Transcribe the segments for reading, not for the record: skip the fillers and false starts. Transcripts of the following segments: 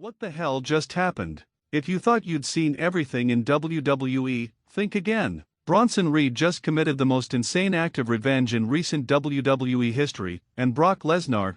What the hell just happened? If you thought you'd seen everything in WWE, think again. Bronson Reed just committed the most insane act of revenge in recent WWE history, and Brock Lesnar,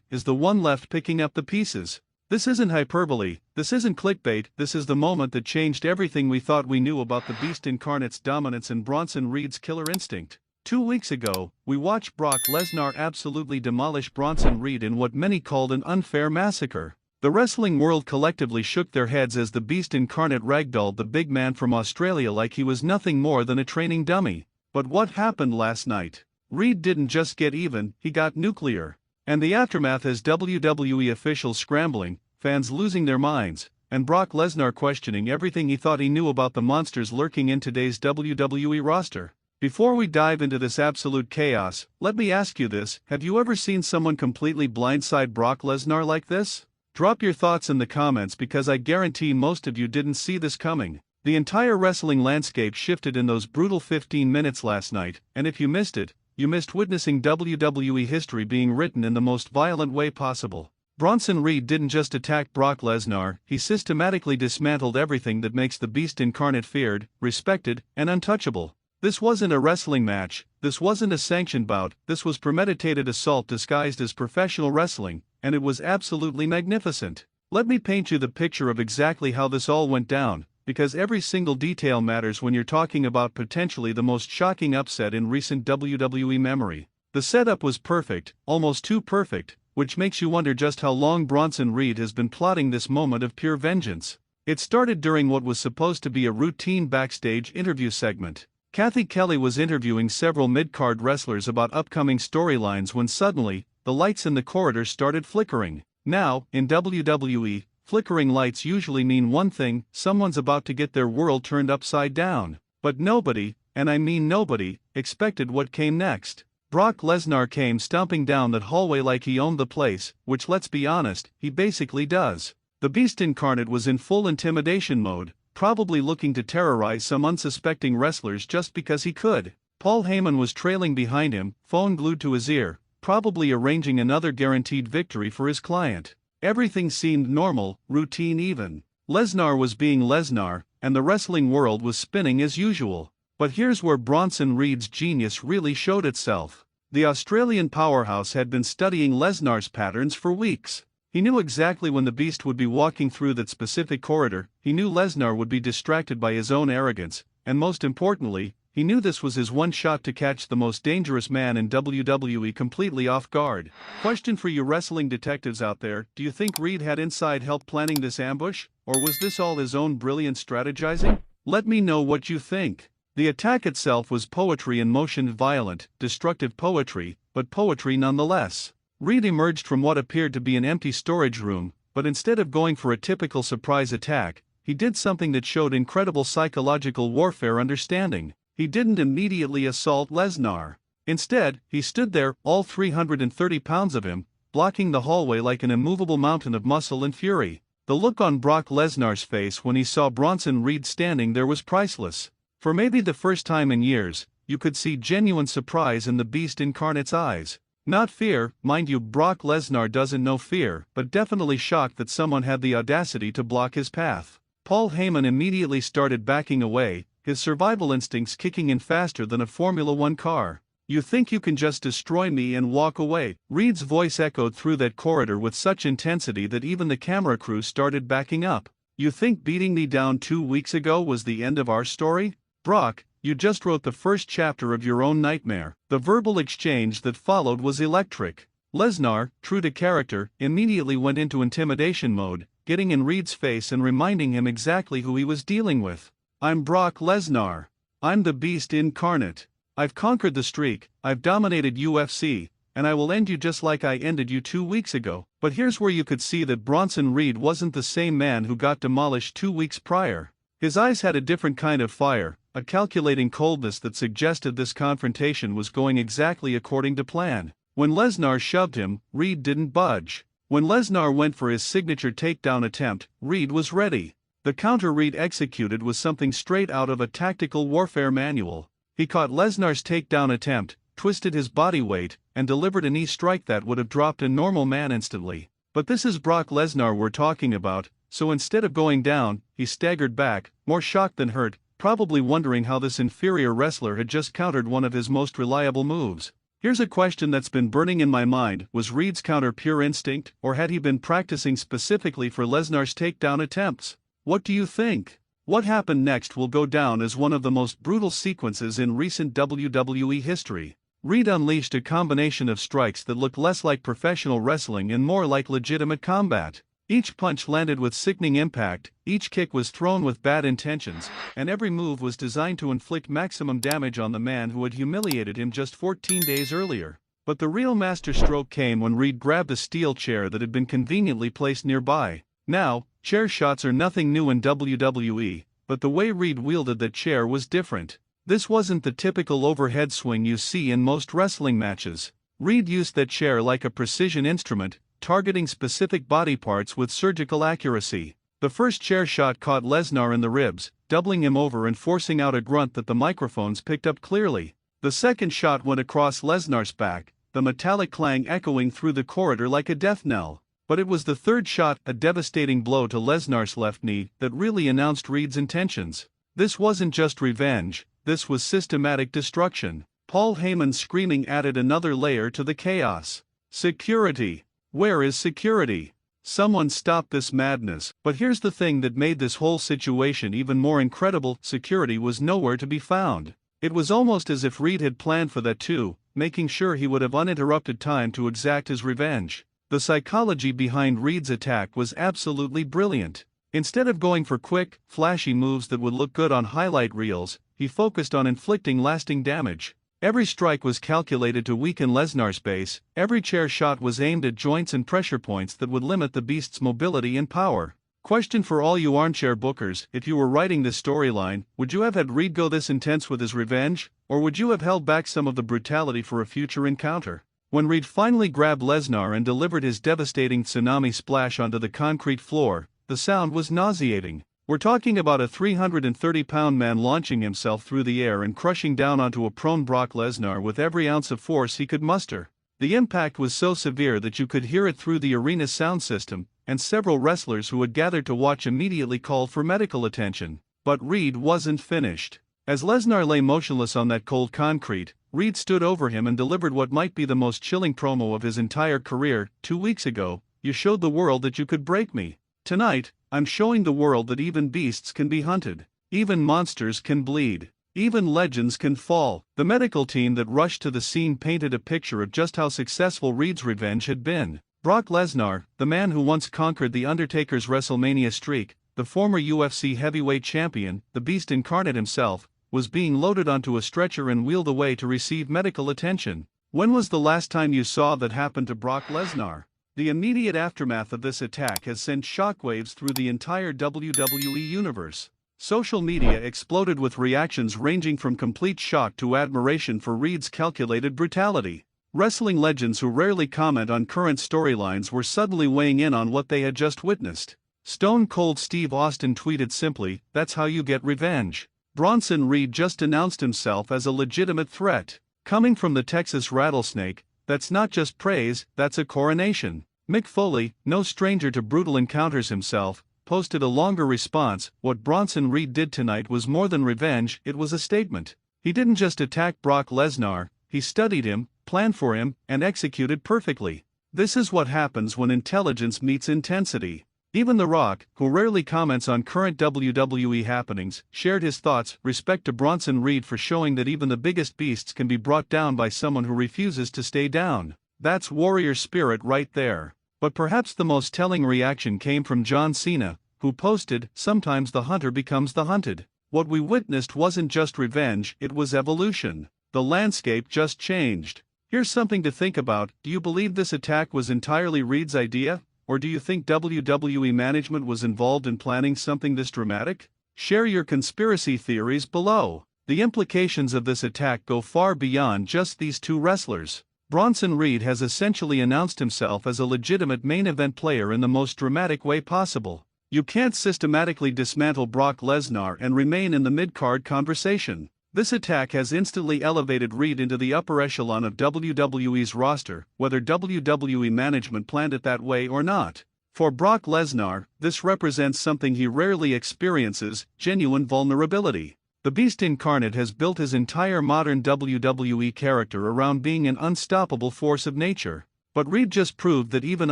is the one left picking up the pieces. This isn't hyperbole, this isn't clickbait, this is the moment that changed everything we thought we knew about the Beast Incarnate's dominance and Bronson Reed's killer instinct. 2 weeks ago, we watched Brock Lesnar absolutely demolish Bronson Reed in what many called an unfair massacre. The wrestling world collectively shook their heads as the Beast Incarnate ragdolled the big man from Australia like he was nothing more than a training dummy. But what happened last night? Reed didn't just get even, he got nuclear. And the aftermath has WWE officials scrambling, fans losing their minds, and Brock Lesnar questioning everything he thought he knew about the monsters lurking in today's WWE roster. Before we dive into this absolute chaos, let me ask you this: have you ever seen someone completely blindside Brock Lesnar like this? Drop your thoughts in the comments because I guarantee most of you didn't see this coming. The entire wrestling landscape shifted in those brutal 15 minutes last night, and if you missed it, you missed witnessing WWE history being written in the most violent way possible. Bronson Reed didn't just attack Brock Lesnar, he systematically dismantled everything that makes the Beast Incarnate feared, respected, and untouchable. This wasn't a wrestling match, this wasn't a sanctioned bout, this was premeditated assault disguised as professional wrestling, and it was absolutely magnificent. Let me paint you the picture of exactly how this all went down, because every single detail matters when you're talking about potentially the most shocking upset in recent WWE memory. The setup was perfect, almost too perfect, which makes you wonder just how long Bronson Reed has been plotting this moment of pure vengeance. It started during what was supposed to be a routine backstage interview segment. Kathy Kelly was interviewing several mid-card wrestlers about upcoming storylines when suddenly, the lights in the corridor started flickering. Now, in WWE, flickering lights usually mean one thing: someone's about to get their world turned upside down. But nobody, and I mean nobody, expected what came next. Brock Lesnar came stomping down that hallway like he owned the place, which, let's be honest, he basically does. The Beast Incarnate was in full intimidation mode, probably looking to terrorize some unsuspecting wrestlers just because he could. Paul Heyman was trailing behind him, phone glued to his ear, probably arranging another guaranteed victory for his client. Everything seemed normal, routine even. Lesnar was being Lesnar, and the wrestling world was spinning as usual. But here's where Bronson Reed's genius really showed itself. The Australian powerhouse had been studying Lesnar's patterns for weeks. He knew exactly when the Beast would be walking through that specific corridor, he knew Lesnar would be distracted by his own arrogance, and most importantly, he knew this was his one shot to catch the most dangerous man in WWE completely off guard. Question for you wrestling detectives out there: do you think Reed had inside help planning this ambush, or was this all his own brilliant strategizing? Let me know what you think. The attack itself was poetry in motion, violent, destructive poetry, but poetry nonetheless. Reed emerged from what appeared to be an empty storage room, but instead of going for a typical surprise attack, he did something that showed incredible psychological warfare understanding. He didn't immediately assault Lesnar. Instead, he stood there, all 330 pounds of him, blocking the hallway like an immovable mountain of muscle and fury. The look on Brock Lesnar's face when he saw Bronson Reed standing there was priceless. For maybe the first time in years, you could see genuine surprise in the Beast Incarnate's eyes. Not fear, mind you, Brock Lesnar doesn't know fear, but definitely shocked that someone had the audacity to block his path. Paul Heyman immediately started backing away, his survival instincts kicking in faster than a Formula One car. "You think you can just destroy me and walk away?" Reed's voice echoed through that corridor with such intensity that even the camera crew started backing up. "You think beating me down 2 weeks ago was the end of our story? Brock, you just wrote the first chapter of your own nightmare." The verbal exchange that followed was electric. Lesnar, true to character, immediately went into intimidation mode, getting in Reed's face and reminding him exactly who he was dealing with. "I'm Brock Lesnar. I'm the Beast Incarnate. I've conquered the streak, I've dominated UFC, and I will end you just like I ended you 2 weeks ago." But here's where you could see that Bronson Reed wasn't the same man who got demolished 2 weeks prior. His eyes had a different kind of fire, a calculating coldness that suggested this confrontation was going exactly according to plan. When Lesnar shoved him, Reed didn't budge. When Lesnar went for his signature takedown attempt, Reed was ready. The counter Reed executed was something straight out of a tactical warfare manual. He caught Lesnar's takedown attempt, twisted his body weight, and delivered a knee strike that would have dropped a normal man instantly. But this is Brock Lesnar we're talking about, so instead of going down, he staggered back, more shocked than hurt, probably wondering how this inferior wrestler had just countered one of his most reliable moves. Here's a question that's been burning in my mind: was Reed's counter pure instinct, or had he been practicing specifically for Lesnar's takedown attempts? What do you think? What happened next will go down as one of the most brutal sequences in recent WWE history. Reed unleashed a combination of strikes that looked less like professional wrestling and more like legitimate combat. Each punch landed with sickening impact, each kick was thrown with bad intentions, and every move was designed to inflict maximum damage on the man who had humiliated him just 14 days earlier. But the real masterstroke came when Reed grabbed a steel chair that had been conveniently placed nearby. Now, chair shots are nothing new in WWE, but the way Reed wielded that chair was different. This wasn't the typical overhead swing you see in most wrestling matches. Reed used that chair like a precision instrument, targeting specific body parts with surgical accuracy. The first chair shot caught Lesnar in the ribs, doubling him over and forcing out a grunt that the microphones picked up clearly. The second shot went across Lesnar's back, the metallic clang echoing through the corridor like a death knell. But it was the third shot, a devastating blow to Lesnar's left knee, that really announced Reed's intentions. This wasn't just revenge, this was systematic destruction. Paul Heyman's screaming added another layer to the chaos. Security. Where is security? Someone stop this madness. But here's the thing that made this whole situation even more incredible: security was nowhere to be found. It was almost as if Reed had planned for that too, making sure he would have uninterrupted time to exact his revenge. The psychology behind Reed's attack was absolutely brilliant. Instead of going for quick, flashy moves that would look good on highlight reels, he focused on inflicting lasting damage. Every strike was calculated to weaken Lesnar's base, every chair shot was aimed at joints and pressure points that would limit the Beast's mobility and power. Question for all you armchair bookers: if you were writing this storyline, would you have had Reed go this intense with his revenge, or would you have held back some of the brutality for a future encounter? When Reed finally grabbed Lesnar and delivered his devastating tsunami splash onto the concrete floor, the sound was nauseating. We're talking about a 330-pound man launching himself through the air and crushing down onto a prone Brock Lesnar with every ounce of force he could muster. The impact was so severe that you could hear it through the arena's sound system, and several wrestlers who had gathered to watch immediately called for medical attention. But Reed wasn't finished. As Lesnar lay motionless on that cold concrete, Reed stood over him and delivered what might be the most chilling promo of his entire career. 2 weeks ago, you showed the world that you could break me. Tonight, I'm showing the world that even beasts can be hunted. Even monsters can bleed. Even legends can fall. The medical team that rushed to the scene painted a picture of just how successful Reed's revenge had been. Brock Lesnar, the man who once conquered The Undertaker's WrestleMania streak, the former UFC heavyweight champion, the Beast Incarnate himself, was being loaded onto a stretcher and wheeled away to receive medical attention. When was the last time you saw that happen to Brock Lesnar? The immediate aftermath of this attack has sent shockwaves through the entire WWE universe. Social media exploded with reactions ranging from complete shock to admiration for Reed's calculated brutality. Wrestling legends who rarely comment on current storylines were suddenly weighing in on what they had just witnessed. Stone Cold Steve Austin tweeted simply, "That's how you get revenge." Bronson Reed just announced himself as a legitimate threat. Coming from the Texas Rattlesnake, that's not just praise, that's a coronation. Mick Foley, no stranger to brutal encounters himself, posted a longer response. What Bronson Reed did tonight was more than revenge, it was a statement. He didn't just attack Brock Lesnar, he studied him, planned for him, and executed perfectly. This is what happens when intelligence meets intensity. Even The Rock, who rarely comments on current WWE happenings, shared his thoughts. Respect to Bronson Reed for showing that even the biggest beasts can be brought down by someone who refuses to stay down. That's warrior spirit right there. But perhaps the most telling reaction came from John Cena, who posted, "Sometimes the hunter becomes the hunted." What we witnessed wasn't just revenge, it was evolution. The landscape just changed. Here's something to think about: do you believe this attack was entirely Reed's idea? Or do you think WWE management was involved in planning something this dramatic? Share your conspiracy theories below. The implications of this attack go far beyond just these two wrestlers. Bronson Reed has essentially announced himself as a legitimate main event player in the most dramatic way possible. You can't systematically dismantle Brock Lesnar and remain in the mid-card conversation. This attack has instantly elevated Reed into the upper echelon of WWE's roster, whether WWE management planned it that way or not. For Brock Lesnar, this represents something he rarely experiences: genuine vulnerability. The Beast Incarnate has built his entire modern WWE character around being an unstoppable force of nature. But Reed just proved that even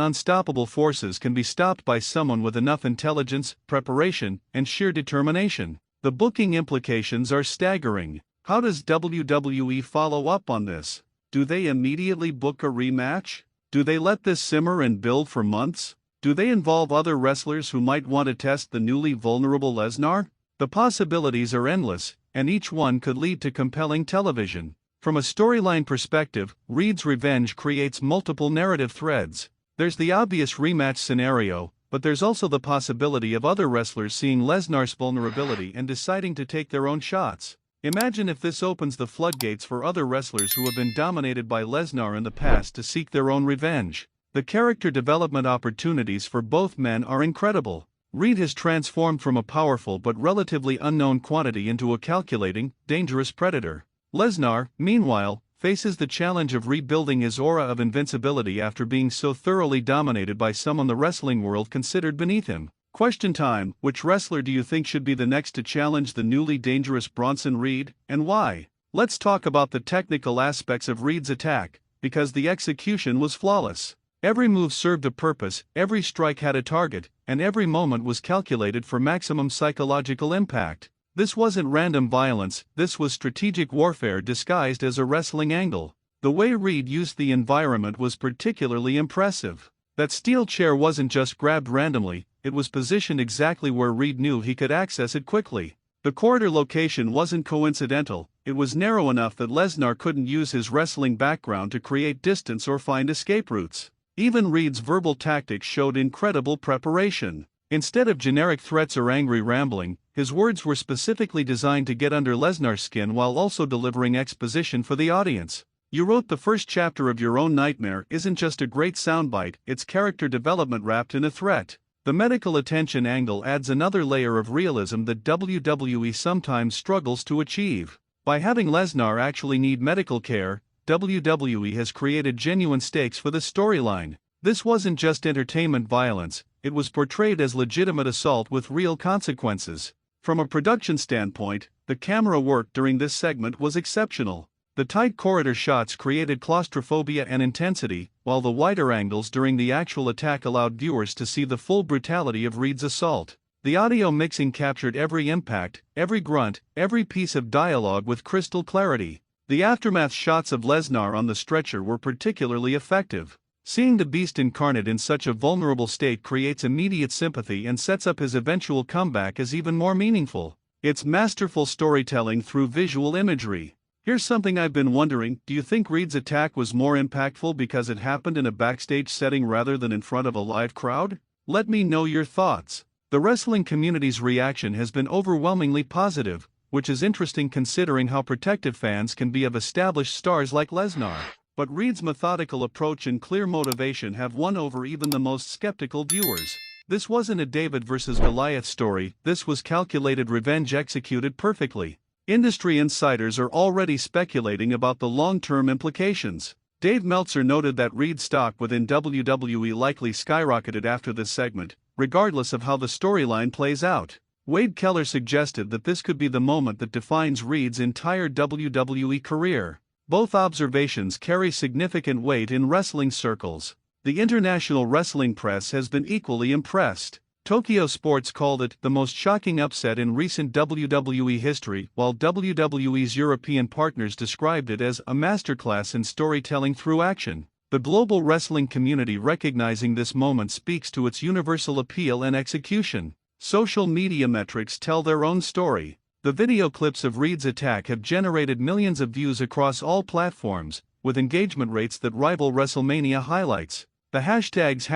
unstoppable forces can be stopped by someone with enough intelligence, preparation, and sheer determination. The booking implications are staggering. How does WWE follow up on this? Do they immediately book a rematch? Do they let this simmer and build for months? Do they involve other wrestlers who might want to test the newly vulnerable Lesnar? The possibilities are endless, and each one could lead to compelling television. From a storyline perspective, Reed's revenge creates multiple narrative threads. There's the obvious rematch scenario, but there's also the possibility of other wrestlers seeing Lesnar's vulnerability and deciding to take their own shots. Imagine if this opens the floodgates for other wrestlers who have been dominated by Lesnar in the past to seek their own revenge. The character development opportunities for both men are incredible. Reed has transformed from a powerful but relatively unknown quantity into a calculating, dangerous predator. Lesnar, meanwhile, faces the challenge of rebuilding his aura of invincibility after being so thoroughly dominated by someone the wrestling world considered beneath him. Question time: which wrestler do you think should be the next to challenge the newly dangerous Bronson Reed, and why? Let's talk about the technical aspects of Reed's attack, because the execution was flawless. Every move served a purpose, every strike had a target, and every moment was calculated for maximum psychological impact. This wasn't random violence, this was strategic warfare disguised as a wrestling angle. The way Reed used the environment was particularly impressive. That steel chair wasn't just grabbed randomly, it was positioned exactly where Reed knew he could access it quickly. The corridor location wasn't coincidental, it was narrow enough that Lesnar couldn't use his wrestling background to create distance or find escape routes. Even Reed's verbal tactics showed incredible preparation. Instead of generic threats or angry rambling, his words were specifically designed to get under Lesnar's skin while also delivering exposition for the audience. "You wrote the first chapter of your own nightmare" isn't just a great soundbite, it's character development wrapped in a threat. The medical attention angle adds another layer of realism that WWE sometimes struggles to achieve. By having Lesnar actually need medical care, WWE has created genuine stakes for the storyline. This wasn't just entertainment violence, it was portrayed as legitimate assault with real consequences. From a production standpoint, the camera work during this segment was exceptional. The tight corridor shots created claustrophobia and intensity, while the wider angles during the actual attack allowed viewers to see the full brutality of Reed's assault. The audio mixing captured every impact, every grunt, every piece of dialogue with crystal clarity. The aftermath shots of Lesnar on the stretcher were particularly effective. Seeing the Beast Incarnate in such a vulnerable state creates immediate sympathy and sets up his eventual comeback as even more meaningful. It's masterful storytelling through visual imagery. Here's something I've been wondering: do you think Reed's attack was more impactful because it happened in a backstage setting rather than in front of a live crowd? Let me know your thoughts. The wrestling community's reaction has been overwhelmingly positive, which is interesting considering how protective fans can be of established stars like Lesnar. But Reed's methodical approach and clear motivation have won over even the most skeptical viewers. This wasn't a David versus Goliath story, this was calculated revenge executed perfectly. Industry insiders are already speculating about the long-term implications. Dave Meltzer noted that Reed's stock within WWE likely skyrocketed after this segment, regardless of how the storyline plays out. Wade Keller suggested that this could be the moment that defines Reed's entire WWE career. Both observations carry significant weight in wrestling circles. The international wrestling press has been equally impressed. Tokyo Sports called it the most shocking upset in recent WWE history, while WWE's European partners described it as a masterclass in storytelling through action. The global wrestling community recognizing this moment speaks to its universal appeal and execution. Social media metrics tell their own story. The video clips of Reed's attack have generated millions of views across all platforms, with engagement rates that rival WrestleMania highlights. The hashtags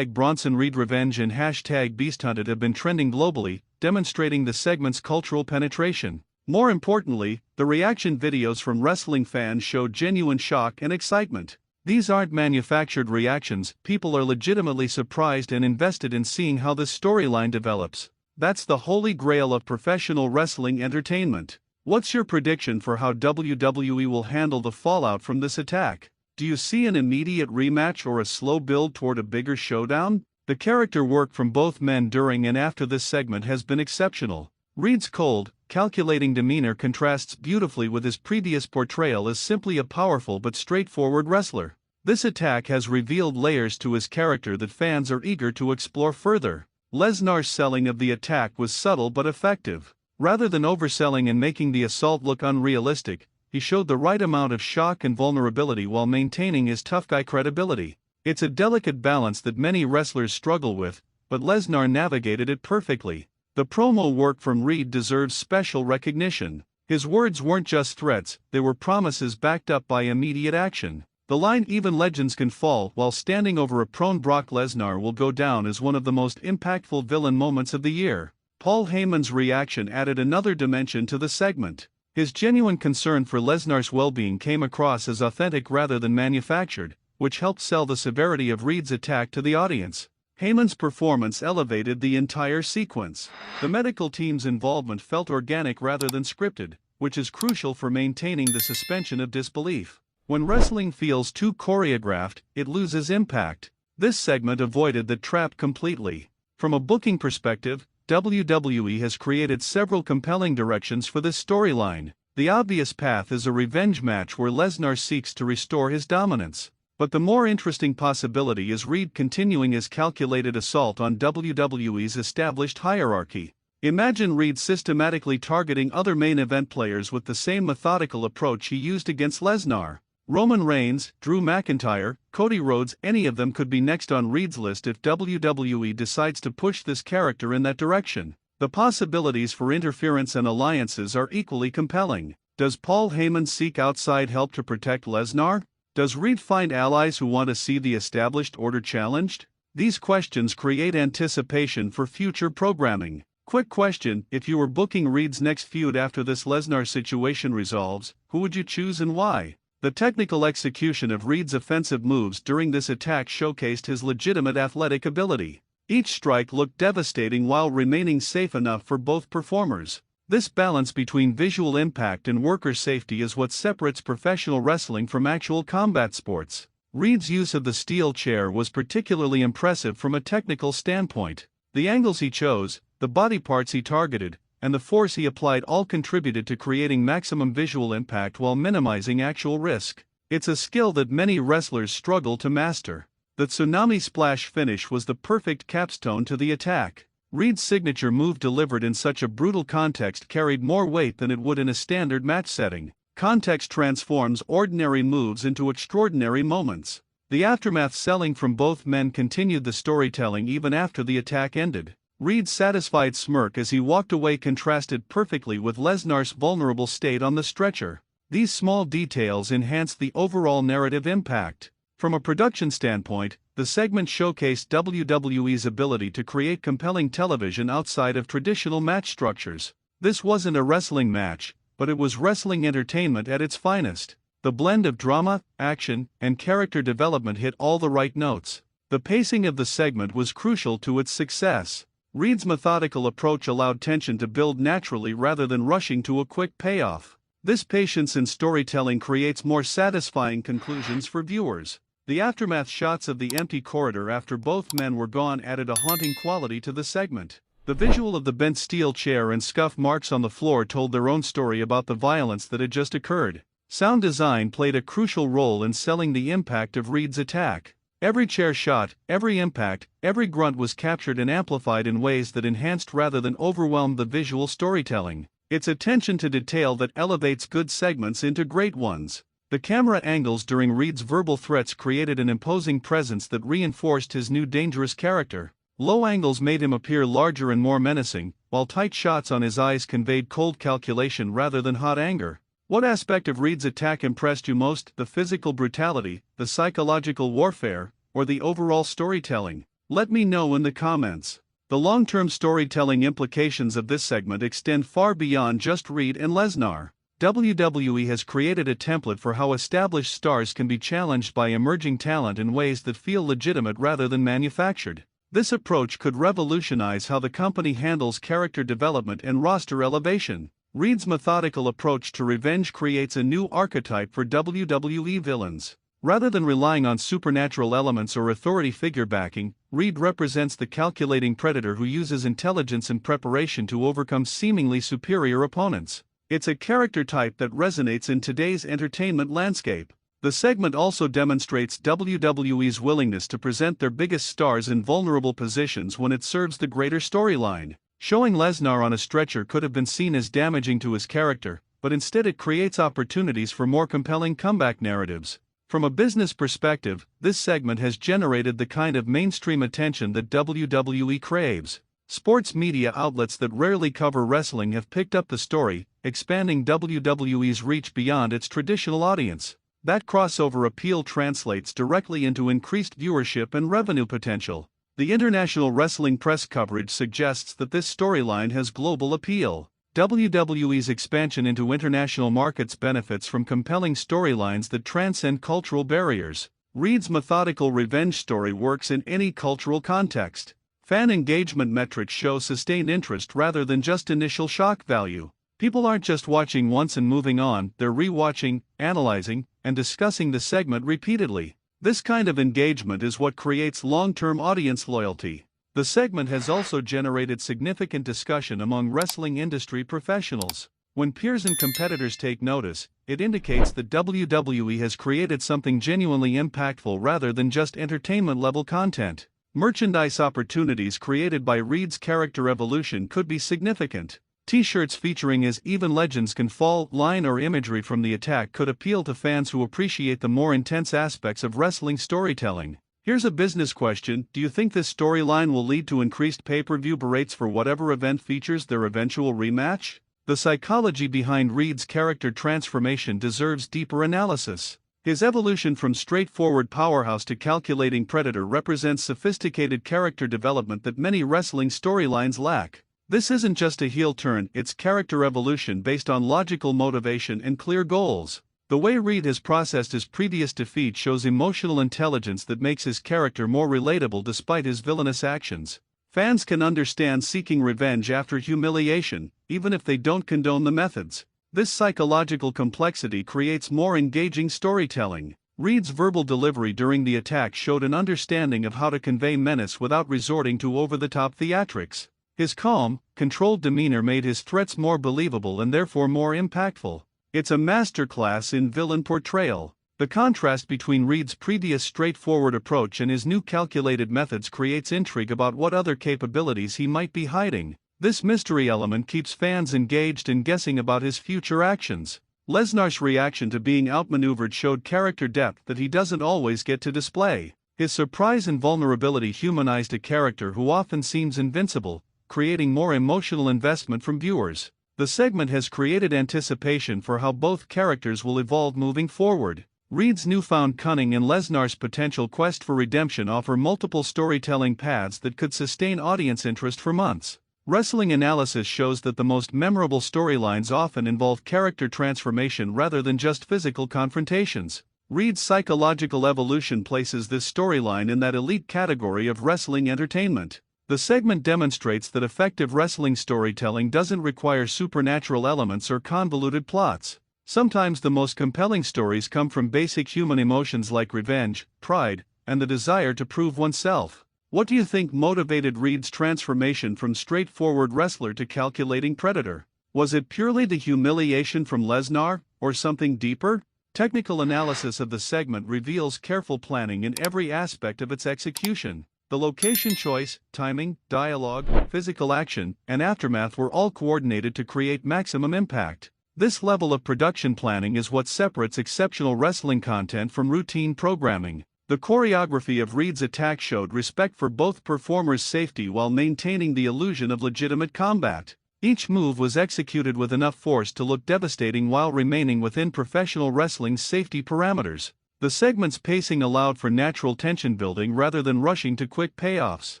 #BronsonReedRevenge and #BeastHunted have been trending globally, demonstrating the segment's cultural penetration. More importantly, the reaction videos from wrestling fans show genuine shock and excitement. These aren't manufactured reactions, people are legitimately surprised and invested in seeing how this storyline develops. That's the holy grail of professional wrestling entertainment. What's your prediction for how WWE will handle the fallout from this attack? Do you see an immediate rematch or a slow build toward a bigger showdown? The character work from both men during and after this segment has been exceptional. Reed's cold, calculating demeanor contrasts beautifully with his previous portrayal as simply a powerful but straightforward wrestler. This attack has revealed layers to his character that fans are eager to explore further. Lesnar's selling of the attack was subtle but effective. Rather than overselling and making the assault look unrealistic, he showed the right amount of shock and vulnerability while maintaining his tough guy credibility. It's a delicate balance that many wrestlers struggle with, but Lesnar navigated it perfectly. The promo work from Reed deserves special recognition. His words weren't just threats, they were promises backed up by immediate action. The line "even legends can fall" while standing over a prone Brock Lesnar will go down as one of the most impactful villain moments of the year. Paul Heyman's reaction added another dimension to the segment. His genuine concern for Lesnar's well-being came across as authentic rather than manufactured, which helped sell the severity of Reed's attack to the audience. Heyman's performance elevated the entire sequence. The medical team's involvement felt organic rather than scripted, which is crucial for maintaining the suspension of disbelief. When wrestling feels too choreographed, it loses impact. This segment avoided the trap completely. From a booking perspective, WWE has created several compelling directions for this storyline. The obvious path is a revenge match where Lesnar seeks to restore his dominance. But the more interesting possibility is Reed continuing his calculated assault on WWE's established hierarchy. Imagine Reed systematically targeting other main event players with the same methodical approach he used against Lesnar. Roman Reigns, Drew McIntyre, Cody Rhodes, any of them could be next on Reed's list if WWE decides to push this character in that direction. The possibilities for interference and alliances are equally compelling. Does Paul Heyman seek outside help to protect Lesnar? Does Reed find allies who want to see the established order challenged? These questions create anticipation for future programming. Quick question: if you were booking Reed's next feud after this Lesnar situation resolves, who would you choose and why? The technical execution of Reed's offensive moves during this attack showcased his legitimate athletic ability. Each strike looked devastating while remaining safe enough for both performers. This balance between visual impact and worker safety is what separates professional wrestling from actual combat sports. Reed's use of the steel chair was particularly impressive from a technical standpoint. The angles he chose, the body parts he targeted, and the force he applied all contributed to creating maximum visual impact while minimizing actual risk. It's a skill that many wrestlers struggle to master. The tsunami splash finish was the perfect capstone to the attack. Reed's signature move delivered in such a brutal context carried more weight than it would in a standard match setting. Context transforms ordinary moves into extraordinary moments. The aftermath selling from both men continued the storytelling even after the attack ended. Reed's satisfied smirk as he walked away contrasted perfectly with Lesnar's vulnerable state on the stretcher. These small details enhanced the overall narrative impact. From a production standpoint, the segment showcased WWE's ability to create compelling television outside of traditional match structures. This wasn't a wrestling match, but it was wrestling entertainment at its finest. The blend of drama, action, and character development hit all the right notes. The pacing of the segment was crucial to its success. Reed's methodical approach allowed tension to build naturally rather than rushing to a quick payoff. This patience in storytelling creates more satisfying conclusions for viewers. The aftermath shots of the empty corridor after both men were gone added a haunting quality to the segment. The visual of the bent steel chair and scuff marks on the floor told their own story about the violence that had just occurred. Sound design played a crucial role in selling the impact of Reed's attack. Every chair shot, every impact, every grunt was captured and amplified in ways that enhanced rather than overwhelmed the visual storytelling. It's attention to detail that elevates good segments into great ones. The camera angles during Reed's verbal threats created an imposing presence that reinforced his new dangerous character. Low angles made him appear larger and more menacing, while tight shots on his eyes conveyed cold calculation rather than hot anger. What aspect of Reed's attack impressed you most? The physical brutality, the psychological warfare, or the overall storytelling? Let me know in the comments. The long-term storytelling implications of this segment extend far beyond just Reed and Lesnar. WWE has created a template for how established stars can be challenged by emerging talent in ways that feel legitimate rather than manufactured. This approach could revolutionize how the company handles character development and roster elevation. Reed's methodical approach to revenge creates a new archetype for WWE villains. Rather than relying on supernatural elements or authority figure backing, Reed represents the calculating predator who uses intelligence and preparation to overcome seemingly superior opponents. It's a character type that resonates in today's entertainment landscape. The segment also demonstrates WWE's willingness to present their biggest stars in vulnerable positions when it serves the greater storyline. Showing Lesnar on a stretcher could have been seen as damaging to his character, but instead it creates opportunities for more compelling comeback narratives. From a business perspective, this segment has generated the kind of mainstream attention that WWE craves. Sports media outlets that rarely cover wrestling have picked up the story, expanding WWE's reach beyond its traditional audience. That crossover appeal translates directly into increased viewership and revenue potential. The international wrestling press coverage suggests that this storyline has global appeal. WWE's expansion into international markets benefits from compelling storylines that transcend cultural barriers. Reed's methodical revenge story works in any cultural context. Fan engagement metrics show sustained interest rather than just initial shock value. People aren't just watching once and moving on, they're re-watching, analyzing, and discussing the segment repeatedly. This kind of engagement is what creates long-term audience loyalty. The segment has also generated significant discussion among wrestling industry professionals. When peers and competitors take notice, it indicates that WWE has created something genuinely impactful rather than just entertainment-level content. Merchandise opportunities created by Reed's character evolution could be significant. T-shirts featuring his "Even Legends Can Fall" line or imagery from the attack could appeal to fans who appreciate the more intense aspects of wrestling storytelling. Here's a business question: do you think this storyline will lead to increased pay-per-view rates for whatever event features their eventual rematch? The psychology behind Reed's character transformation deserves deeper analysis. His evolution from straightforward powerhouse to calculating predator represents sophisticated character development that many wrestling storylines lack. This isn't just a heel turn, it's character evolution based on logical motivation and clear goals. The way Reed has processed his previous defeat shows emotional intelligence that makes his character more relatable despite his villainous actions. Fans can understand seeking revenge after humiliation, even if they don't condone the methods. This psychological complexity creates more engaging storytelling. Reed's verbal delivery during the attack showed an understanding of how to convey menace without resorting to over-the-top theatrics. His calm, controlled demeanor made his threats more believable and therefore more impactful. It's a masterclass in villain portrayal. The contrast between Reed's previous straightforward approach and his new calculated methods creates intrigue about what other capabilities he might be hiding. This mystery element keeps fans engaged and guessing about his future actions. Lesnar's reaction to being outmaneuvered showed character depth that he doesn't always get to display. His surprise and vulnerability humanized a character who often seems invincible, creating more emotional investment from viewers. The segment has created anticipation for how both characters will evolve moving forward. Reed's newfound cunning and Lesnar's potential quest for redemption offer multiple storytelling paths that could sustain audience interest for months. Wrestling analysis shows that the most memorable storylines often involve character transformation rather than just physical confrontations. Reed's psychological evolution places this storyline in that elite category of wrestling entertainment. The segment demonstrates that effective wrestling storytelling doesn't require supernatural elements or convoluted plots. Sometimes the most compelling stories come from basic human emotions like revenge, pride, and the desire to prove oneself. What do you think motivated Reed's transformation from straightforward wrestler to calculating predator? Was it purely the humiliation from Lesnar, or something deeper? Technical analysis of the segment reveals careful planning in every aspect of its execution. The location choice, timing, dialogue, physical action, and aftermath were all coordinated to create maximum impact. This level of production planning is what separates exceptional wrestling content from routine programming. The choreography of Reed's attack showed respect for both performers' safety while maintaining the illusion of legitimate combat. Each move was executed with enough force to look devastating while remaining within professional wrestling's safety parameters. The segment's pacing allowed for natural tension building rather than rushing to quick payoffs.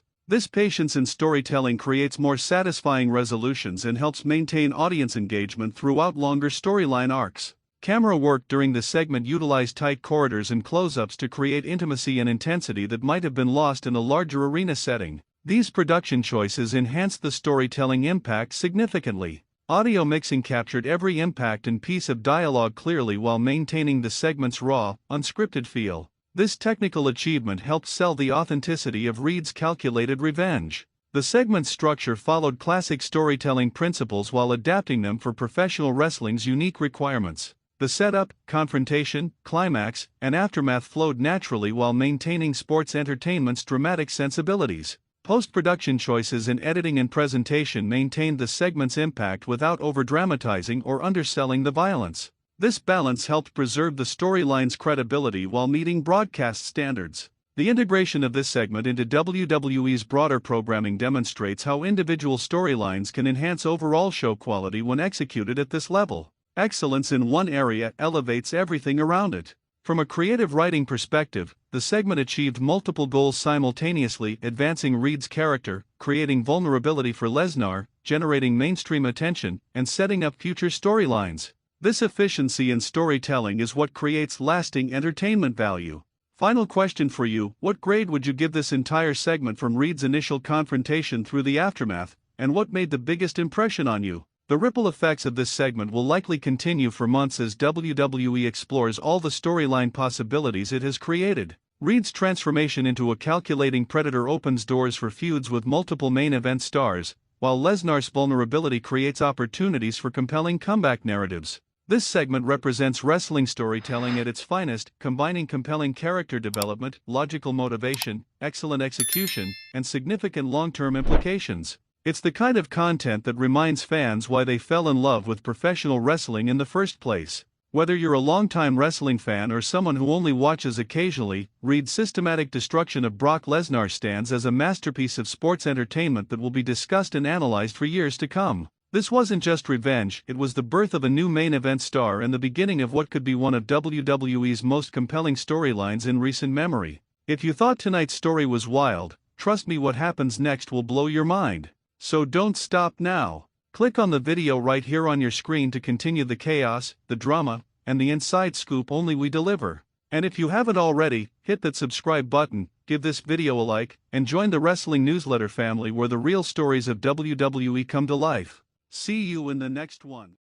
This patience in storytelling creates more satisfying resolutions and helps maintain audience engagement throughout longer storyline arcs. Camera work during the segment utilized tight corridors and close-ups to create intimacy and intensity that might have been lost in a larger arena setting. These production choices enhanced the storytelling impact significantly. Audio mixing captured every impact and piece of dialogue clearly while maintaining the segment's raw, unscripted feel. This technical achievement helped sell the authenticity of Reed's calculated revenge. The segment's structure followed classic storytelling principles while adapting them for professional wrestling's unique requirements. The setup, confrontation, climax, and aftermath flowed naturally while maintaining sports entertainment's dramatic sensibilities. Post-production choices in editing and presentation maintained the segment's impact without over-dramatizing or underselling the violence. This balance helped preserve the storyline's credibility while meeting broadcast standards. The integration of this segment into WWE's broader programming demonstrates how individual storylines can enhance overall show quality when executed at this level. Excellence in one area elevates everything around it. From a creative writing perspective, the segment achieved multiple goals simultaneously, advancing Reed's character, creating vulnerability for Lesnar, generating mainstream attention, and setting up future storylines. This efficiency in storytelling is what creates lasting entertainment value. Final question for you: what grade would you give this entire segment from Reed's initial confrontation through the aftermath, and what made the biggest impression on you? The ripple effects of this segment will likely continue for months as WWE explores all the storyline possibilities it has created. Reed's transformation into a calculating predator opens doors for feuds with multiple main event stars, while Lesnar's vulnerability creates opportunities for compelling comeback narratives. This segment represents wrestling storytelling at its finest, combining compelling character development, logical motivation, excellent execution, and significant long-term implications. It's the kind of content that reminds fans why they fell in love with professional wrestling in the first place. Whether you're a longtime wrestling fan or someone who only watches occasionally, Reed's systematic destruction of Brock Lesnar stands as a masterpiece of sports entertainment that will be discussed and analyzed for years to come. This wasn't just revenge, it was the birth of a new main event star and the beginning of what could be one of WWE's most compelling storylines in recent memory. If you thought tonight's story was wild, trust me, what happens next will blow your mind. So don't stop now. Click on the video right here on your screen to continue the chaos, the drama, and the inside scoop only we deliver. And if you haven't already, hit that subscribe button, give this video a like, and join the wrestling newsletter family where the real stories of WWE come to life. See you in the next one.